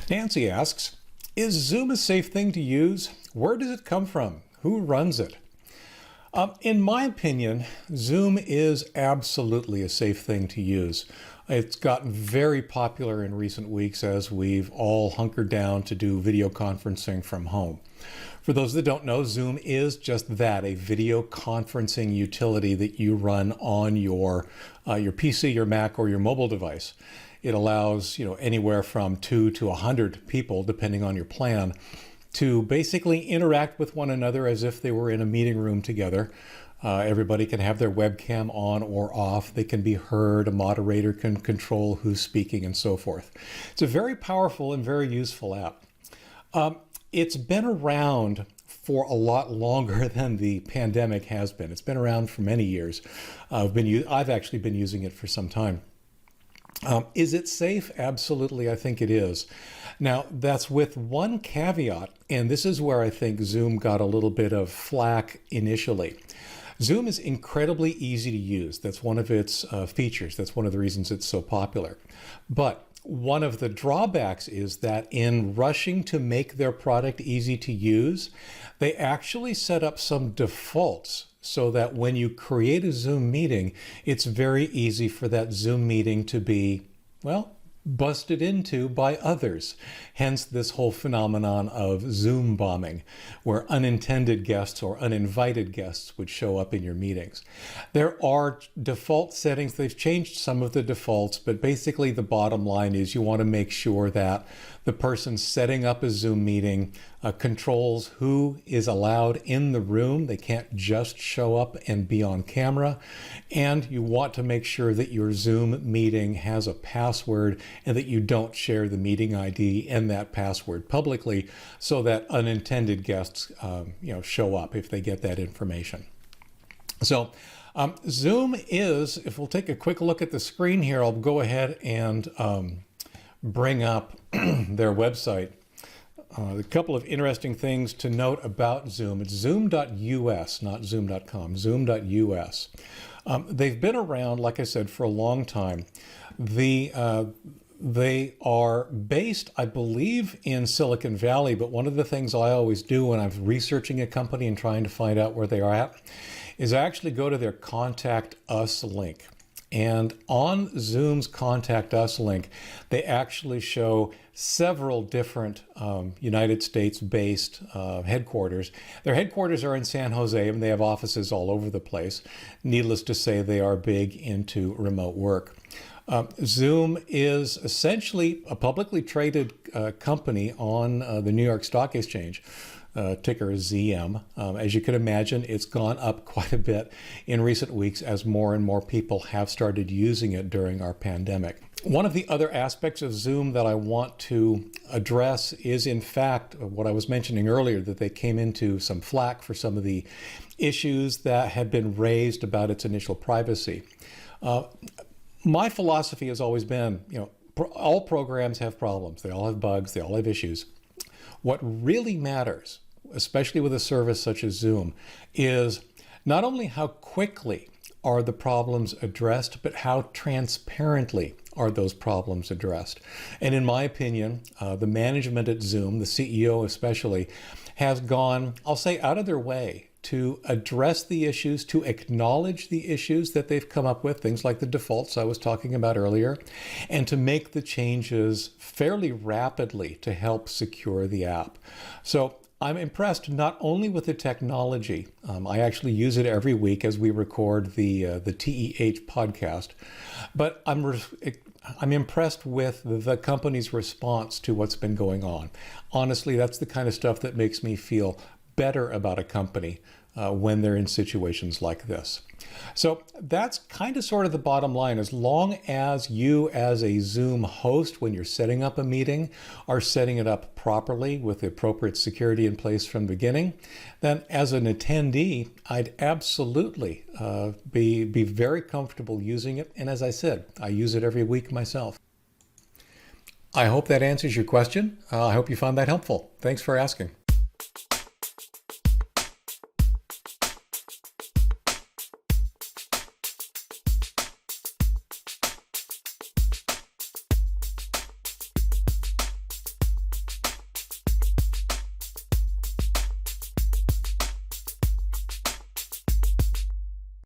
Nancy asks, is Zoom a safe thing to use? Where does it come from? Who runs it? In my opinion, Zoom is absolutely a safe thing to use. It's gotten very popular in recent weeks as we've all hunkered down to do video conferencing from home. For those that don't know, Zoom is just that, a video conferencing utility that you run on your PC, your Mac, or your mobile device. It allows, anywhere from 2 to 100 people, depending on your plan, to basically interact with one another as if they were in a meeting room together. Everybody can have their webcam on or off. They can be heard. A moderator can control who's speaking and so forth. It's a very powerful and very useful app. It's been around for a lot longer than the pandemic has been. It's been around for many years. I've actually been using it for some time. Is it safe? Absolutely, I think it is. Now, that's with one caveat, and this is where I think Zoom got a little bit of flack initially. Zoom is incredibly easy to use. That's one of its features. That's one of the reasons it's so popular. But one of the drawbacks is that in rushing to make their product easy to use, they actually set up some defaults so that when you create a Zoom meeting, it's very easy for that Zoom meeting to be, busted into by others. Hence this whole phenomenon of Zoom bombing, where unintended guests or uninvited guests would show up in your meetings. There are default settings. They've changed some of the defaults, but basically the bottom line is you want to make sure that the person setting up a Zoom meeting controls who is allowed in the room. They can't just show up and be on camera. And you want to make sure that your Zoom meeting has a password and that you don't share the meeting ID and that password publicly so that unintended guests show up if they get that information. So Zoom is, if we'll take a quick look at the screen here, I'll go ahead and bring up their website. A couple of interesting things to note about Zoom. It's zoom.us, not zoom.com, zoom.us. They've been around, like I said, for a long time. They are based, I believe, in Silicon Valley, but one of the things I always do when I'm researching a company and trying to find out where they are at is I actually go to their Contact Us link. And on Zoom's Contact Us link, they actually show several different United States-based headquarters. Their headquarters are in San Jose, and they have offices all over the place. Needless to say, they are big into remote work. Zoom is essentially a publicly traded company on the New York Stock Exchange. Ticker is ZM. As you can imagine, it's gone up quite a bit in recent weeks as more and more people have started using it during our pandemic. One of the other aspects of Zoom that I want to address is, in fact, what I was mentioning earlier, that they came into some flack for some of the issues that had been raised about its initial privacy. My philosophy has always been, all programs have problems. They all have bugs. They all have issues. What really matters, especially with a service such as Zoom, is not only how quickly are the problems addressed, but how transparently are those problems addressed. And in my opinion, the management at Zoom, the CEO especially, has gone, I'll say, out of their way to address the issues, to acknowledge the issues that they've come up with, things like the defaults I was talking about earlier, and to make the changes fairly rapidly to help secure the app. So I'm impressed not only with the technology. I actually use it every week as we record the TEH podcast, but I'm impressed with the company's response to what's been going on. Honestly, that's the kind of stuff that makes me feel better about a company when they're in situations like this. So that's kind of sort of the bottom line. As long as you as a Zoom host, when you're setting up a meeting, are setting it up properly with the appropriate security in place from the beginning, then as an attendee, I'd absolutely be very comfortable using it. And as I said, I use it every week myself. I hope that answers your question. I hope you found that helpful. Thanks for asking.